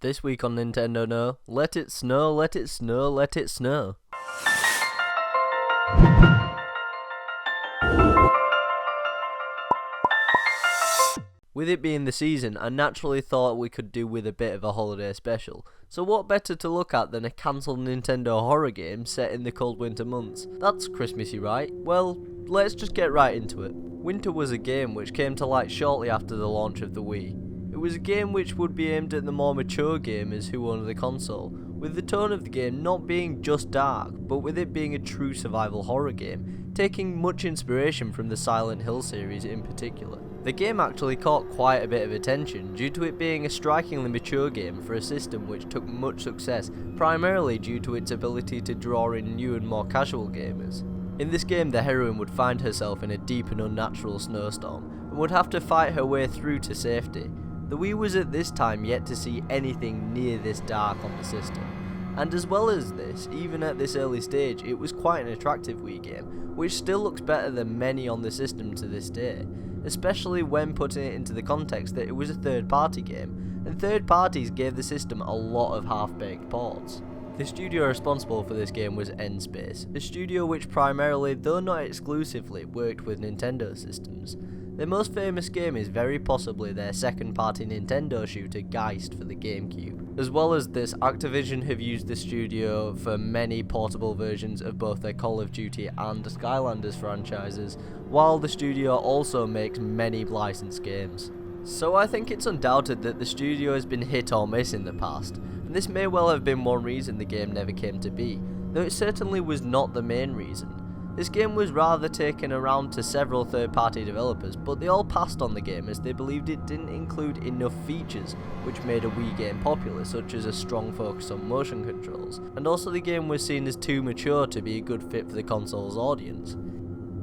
This week on Nintendo No, let it snow, let it snow, let it snow. With it being the season, I naturally thought we could do with a bit of a holiday special. So what better to look at than a cancelled Nintendo horror game set in the cold winter months? That's Christmassy, right? Well, let's just get right into it. Winter was a game which came to light shortly after the launch of the Wii. It was a game which would be aimed at the more mature gamers who owned the console, with the tone of the game not being just dark, but with it being a true survival horror game, taking much inspiration from the Silent Hill series in particular. The game actually caught quite a bit of attention due to it being a strikingly mature game for a system which took much success, primarily due to its ability to draw in new and more casual gamers. In this game, the heroine would find herself in a deep and unnatural snowstorm, and would have to fight her way through to safety. The Wii was at this time yet to see anything near this dark on the system. And as well as this, even at this early stage, it was quite an attractive Wii game, which still looks better than many on the system to this day, especially when putting it into the context that it was a third-party game, and third parties gave the system a lot of half-baked ports. The studio responsible for this game was N-Space, a studio which primarily, though not exclusively, worked with Nintendo systems. Their most famous game is very possibly their second-party Nintendo shooter Geist for the GameCube. As well as this, Activision have used the studio for many portable versions of both their Call of Duty and Skylanders franchises, while the studio also makes many licensed games. So I think it's undoubted that the studio has been hit or miss in the past, and this may well have been one reason the game never came to be, though it certainly was not the main reason. This game was rather taken around to several third-party developers, but they all passed on the game as they believed it didn't include enough features which made a Wii game popular, such as a strong focus on motion controls, and also the game was seen as too mature to be a good fit for the console's audience.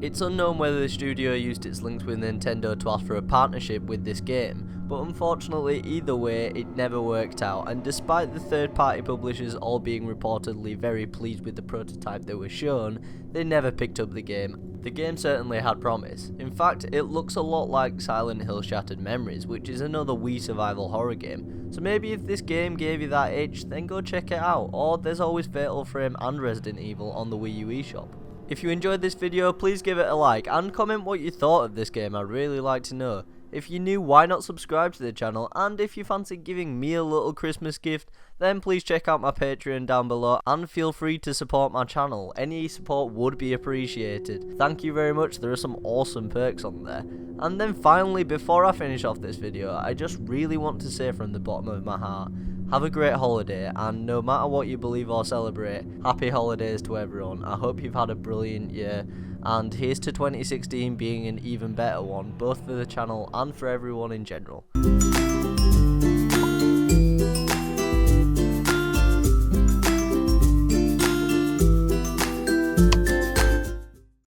It's unknown whether the studio used its links with Nintendo to ask for a partnership with this game, but unfortunately either way it never worked out, and despite the third-party publishers all being reportedly very pleased with the prototype that was shown, they never picked up the game. The game certainly had promise. In fact, it looks a lot like Silent Hill Shattered Memories, which is another Wii survival horror game, so maybe if this game gave you that itch, then go check it out, or there's always Fatal Frame and Resident Evil on the Wii U eShop. If you enjoyed this video, please give it a like and comment what you thought of this game. I'd really like to know. If you're new, why not subscribe to the channel, and if you fancy giving me a little Christmas gift, then please check out my Patreon down below and feel free to support my channel. Any support would be appreciated. Thank you very much, there are some awesome perks on there. And then finally, before I finish off this video, I just really want to say from the bottom of my heart, have a great holiday, and no matter what you believe or celebrate, happy holidays to everyone. I hope you've had a brilliant year, and here's to 2016 being an even better one, both for the channel and for everyone in general.